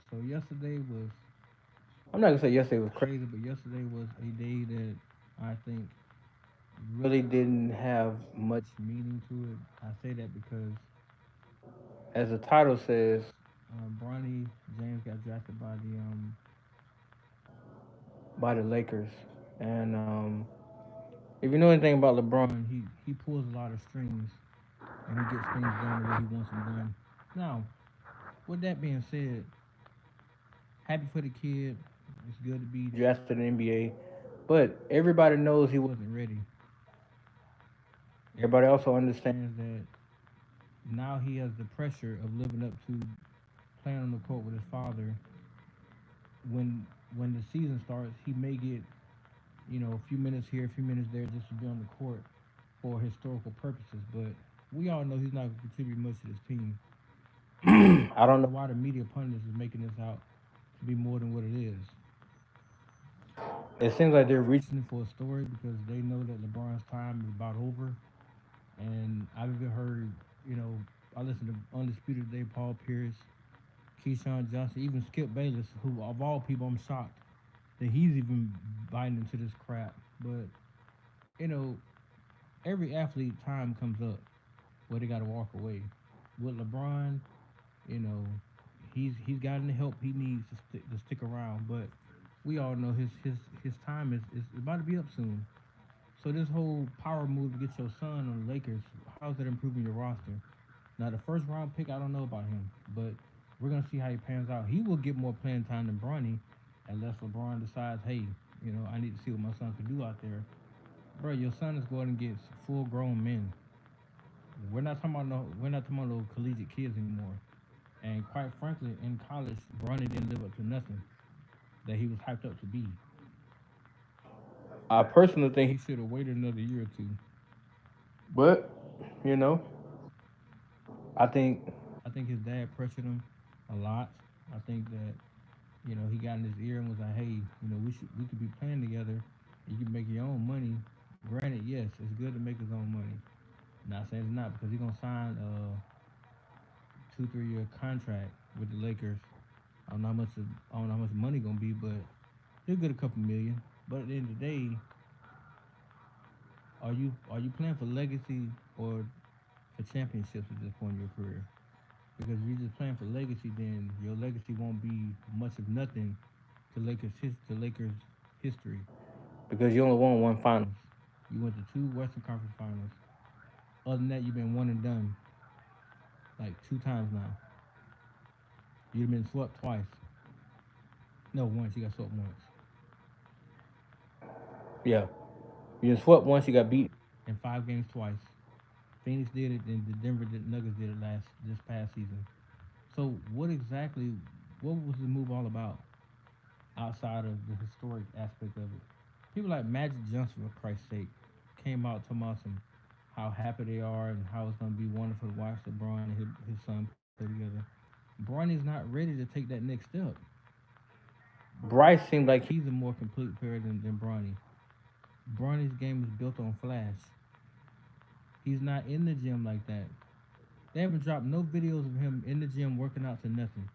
So yesterday was, I'm not gonna say yesterday was crazy, but yesterday was a day that I think really didn't have much meaning to it. I say that because, as the title says, Bronny James got drafted by the Lakers, and if you know anything about LeBron, he pulls a lot of strings and he gets things done the way he wants them done. Now, with that being said, happy for the kid. It's good to be drafted in the NBA, but everybody knows he wasn't ready. Everybody also understands that now he has the pressure of living up to playing on the court with his father. When the season starts, he may get, a few minutes here, a few minutes there, just to be on the court for historical purposes. But we all know he's not going to contribute much to this team. I don't know why the media pundits is making this out to be more than what it is. It seems like they're reaching for a story because they know that LeBron's time is about over. And I've even heard, you know, I listened to Undisputed Day, Paul Pierce, Keyshawn Johnson, even Skip Bayless, who of all people I'm shocked that he's even biting into this crap. But, you know, every athlete time comes up where they gotta walk away. With LeBron, you know, he's gotten the help he needs to stick around, but we all know his time is about to be up soon. So this whole power move to get your son on the Lakers, how's that improving your roster? Now the first round pick, I don't know about him, but we're gonna see how he pans out. He will get more playing time than Bronny, unless LeBron decides, hey, I need to see what my son can do out there. Bro, your son is going to get full grown men. We're not talking about no collegiate kids anymore. And quite frankly, in college, Bronny didn't live up to nothing that he was hyped up to be. I personally think he should have waited another year or two. But, you know, I think I think his dad pressured him a lot. I think that, he got in his ear and was like, hey, we could be playing together. You can make your own money. Granted, yes, it's good to make his own money. Not saying it's not because he's gonna sign a 2 3 year contract with the Lakers. I don't know how much money gonna be, but he'll get a couple million. But at the end of the day, are you playing for legacy or for championships at this point in your career? Because if you're just playing for legacy, then your legacy won't be much of nothing to Lakers history. Because you only won one finals. You went to two Western Conference finals. Other than that, you've been one and done like two times now. You've been swept twice. No, once. You got swept once. Yeah. You been swept once. You got beat in 5 games twice. Phoenix did it, and the Nuggets did it this past season. So what was the move all about outside of the historic aspect of it? People like Magic Johnson, for Christ's sake, came out talking about how happy they are and how it's going to be wonderful to watch LeBron and his son play together. Bronny's not ready to take that next step. Bryce seems like he's a more complete player than Bronny. Bronny's game is built on flash. He's not in the gym like that. They haven't dropped no videos of him in the gym working out to nothing.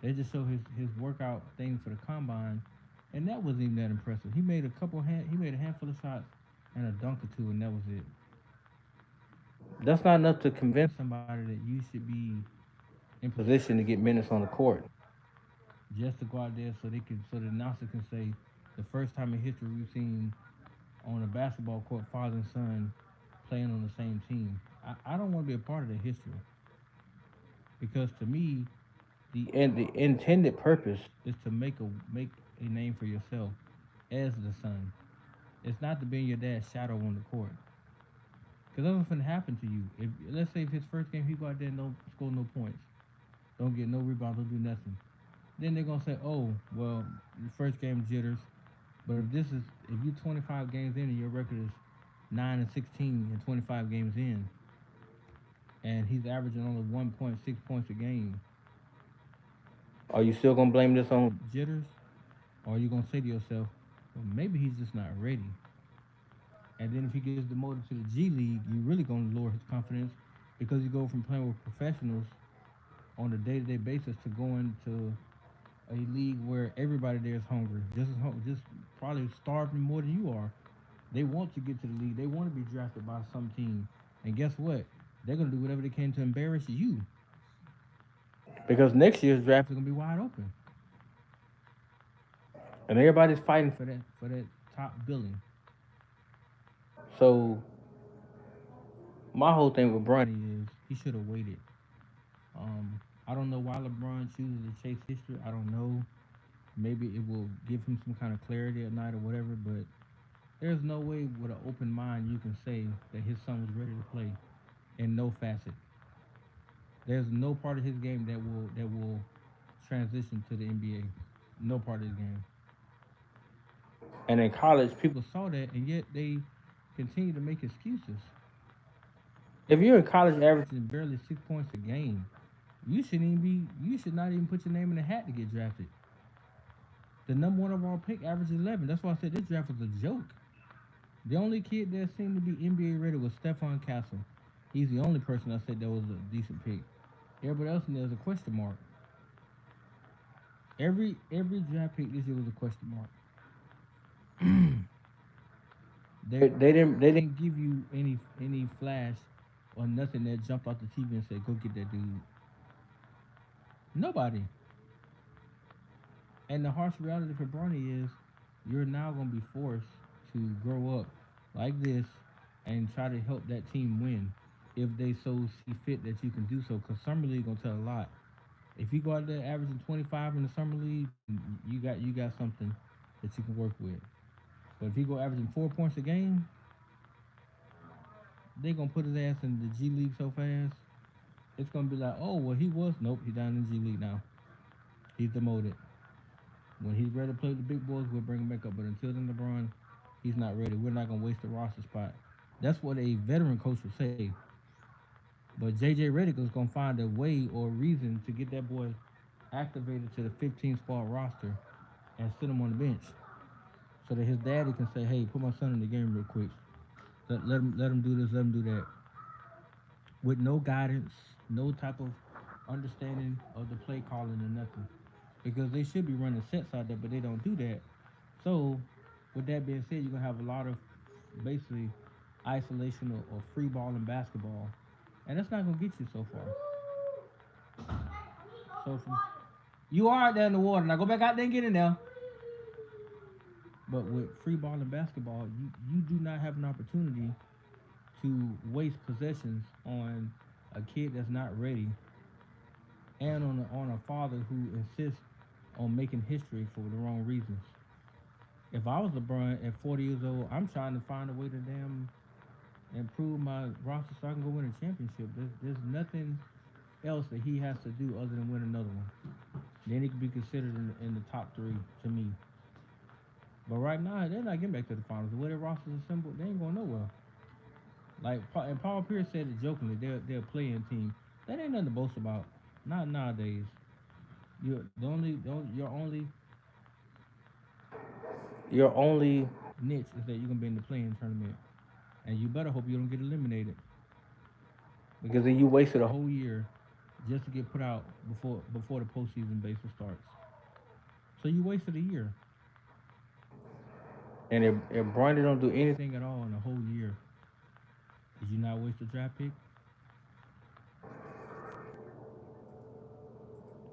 They just show his workout thing for the combine, and that wasn't even that impressive. He made a handful of shots and a dunk or two, and that was it. That's not enough to convince somebody that you should be in position to get minutes on the court. Just to go out there so the announcer can say the first time in history we've seen on a basketball court father and son playing on the same team. I don't want to be a part of that history because to me the intended purpose is to make a name for yourself as the son. It's not to be in your dad's shadow on the court. Because that's what's going to happen to you. If let's say if his first game he go out there and don't score no points, don't get no rebounds, don't do nothing. Then they're gonna say, oh, well, the first game jitters. But if you 25 games in and your record is 9 and 16 and 25 games in, and he's averaging only 1.6 points a game, are you still gonna blame this on jitters, or are you gonna say to yourself, well, maybe he's just not ready? And then if he gets demoted to the G League, you're really gonna lower his confidence because you go from playing with professionals on a day-to-day basis to going to a league where everybody there is hungry, just probably starving more than you are. They want to get to the league. They want to be drafted by some team. And guess what? They're gonna do whatever they can to embarrass you because next year's draft is gonna be wide open, and everybody's fighting for that top billing. So my whole thing with Bronny is he should have waited. I don't know why LeBron chooses to chase history. I don't know. Maybe it will give him some kind of clarity at night or whatever. But there's no way with an open mind you can say that his son was ready to play in no facet. There's no part of his game that will transition to the NBA. No part of his game. And in college, people saw that, and yet they continue to make excuses. If you're in college averaging barely 6 points a game, you shouldn't even be. You should not even put your name in the hat to get drafted. The number one overall pick averaged 11. That's why I said this draft was a joke. The only kid that seemed to be NBA ready was Stephon Castle. He's the only person I said that was a decent pick. Everybody else in there is a question mark. Every draft pick this year was a question mark. They didn't give you any flash or nothing that jumped off the TV and said go get that dude. Nobody. And the harsh reality for Bronny is you're now gonna be forced to grow up like this and try to help that team win if they so see fit that you can do so. Because summer league gonna tell a lot. If you go out there averaging 25 in the summer league, you got something that you can work with. But if you go averaging 4 points a game, they gonna put his ass in the G League so fast. It's gonna be like, oh well, he was nope, he's down in the G League now. He's demoted. When he's ready to play with the big boys, we'll bring him back up. But until then, LeBron, he's not ready. We're not gonna waste the roster spot. That's what a veteran coach would say. But JJ Redick is gonna find a way or a reason to get that boy activated to the 15 spot roster and sit him on the bench so that his daddy can say, "Hey, put my son in the game real quick. Let him do this. Let him do that." With no guidance, no type of understanding of the play calling or nothing, because they should be running sets out there, but they don't do that. So, with that being said, you're gonna have a lot of basically isolation or free ball in basketball, and that's not gonna get you so far. So, from, you are out there in the water. Now go back out there and get in there. But with free ball in basketball, you do not have an opportunity to waste possessions on a kid that's not ready, and on a father who insists on making history for the wrong reasons. If I was LeBron at 40 years old, I'm trying to find a way to damn improve my roster so I can go win a championship. There's nothing else that he has to do other than win another one. Then he could be considered in the top three to me. But right now, they're not getting back to the finals. The way their roster's assembled, they ain't going nowhere. Like and Paul Pierce said it jokingly, they're a playing team. That ain't nothing to boast about. Not nowadays. Your only niche is that you're gonna be in the playing tournament, and you better hope you don't get eliminated because then you wasted a whole year just to get put out before the postseason baseball starts. So you wasted a year, and if Bronny don't do anything at all in a whole year, did you not waste a draft pick?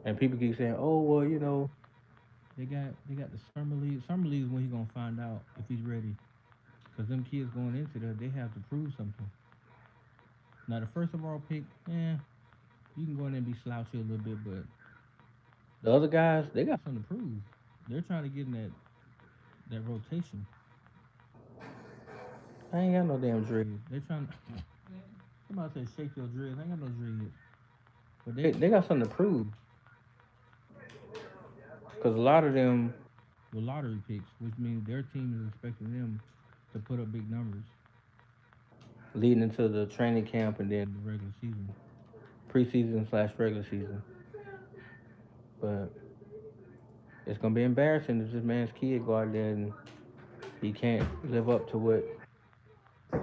And people keep saying, "Oh well, they got the summer league. Summer league is when he's gonna find out if he's ready, because them kids going into there, they have to prove something. Now the first overall pick, you can go in there and be slouchy a little bit, but the other guys, they got something to prove. They're trying to get in that rotation. I ain't got no damn dreads. They're trying to. Somebody said shake your dreads. I ain't got no dreads. But they got something to prove. Because a lot of them were lottery picks, which means their team is expecting them to put up big numbers leading into the training camp and then the regular season, preseason slash regular season. But it's gonna be embarrassing if this man's kid go out there and he can't live up to what.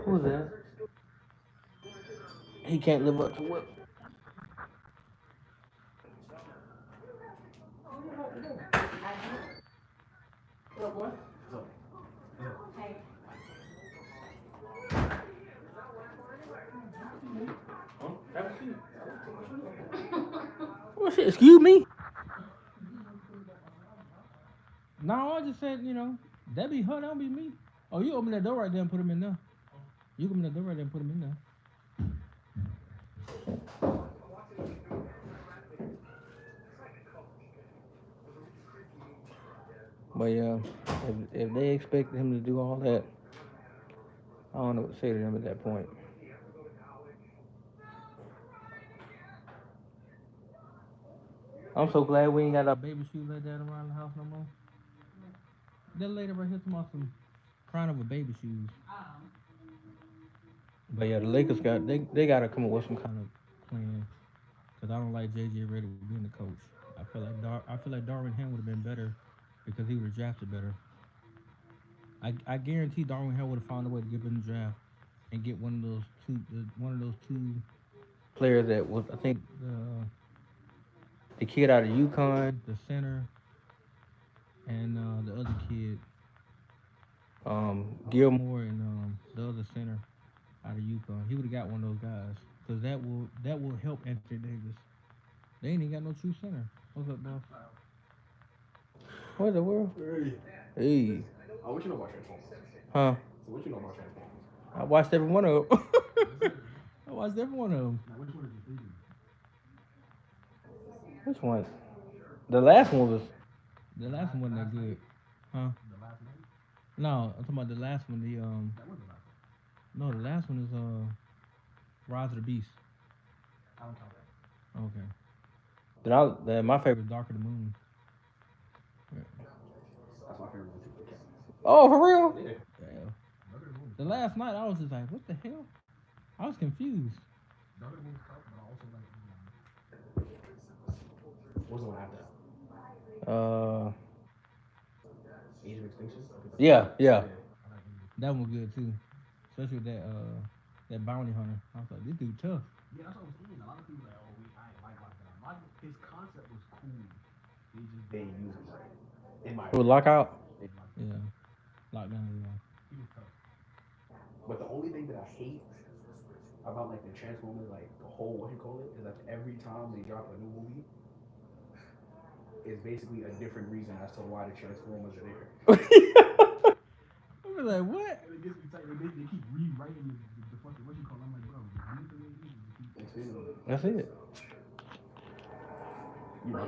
Who's that? He can't live up to what shit. Excuse me. No, I just said, that be her, that be me. Oh, you open that door right there and put him in there. You open that door right there and put him in there. But yeah, if they expect him to do all that, I don't know what to say to them at that point. I'm so glad we ain't got our baby shoes like that around the house no more. That lady right here talking about some crying over baby shoes. But yeah, the Lakers they gotta come up with some kind of plan. Cause I don't like JJ Redick being the coach. I feel like Darvin Ham would have been better because he would have drafted better. I guarantee Darvin Ham would have found a way to get in the draft and get one of those two players that was, I think, the kid out of UConn, the center, and the other kid, Gilmore, and the other center out of UConn. He would have got one of those guys because that will help Anthony Davis. They ain't even got no true center. What's up, boss? What the world? Hey. Oh, what you know about Transformers? Huh? So what you know about Transformers? I watched every one of them. I watched every one of them. Now, which one did you think? Which one? The last one was. The last one wasn't that good. Huh? The last one? No, I'm talking about the last one. That was the last one. No, the last one is Rise of the Beast. I don't count that. Okay. My favorite is Dark of the Moon. Yeah. That's my favorite one too. Oh, for real? Yeah. Yeah. The last night I was just like, what the hell? I was confused. Dark of the Moon is tough, but I also like what's the one after that? Age of Extinction? Yeah. That one was good too. Especially with that bounty hunter. I was like, this dude tough. Yeah, that's what I was saying. A lot of people like, oh, I ain't like that. His concept was cool. They just didn't use it right. In my With Lockout? Yeah. Lockdown, yeah. He was tough. But the only thing that I hate about like the Transformers, like the whole what you call it, is that every time they drop a new movie, it's basically a different reason as to why the Transformers are there. I was like, what? And it gets me tight. They keep rewriting the fucking what you call it. I'm like, bro, That's it. You know,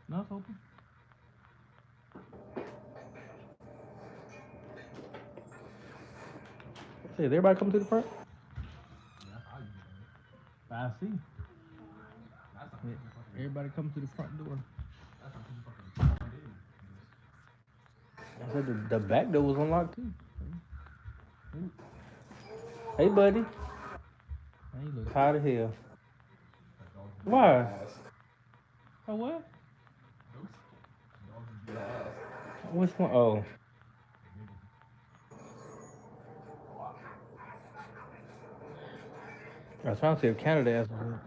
No, it's open. Hey, everybody come to the front? I see. Everybody come to the front door. I said the back door was unlocked too. Hey, buddy. Hey, you look hot as hell. Why? Oh, what? Which one? Oh. I was trying to see if Canada has one.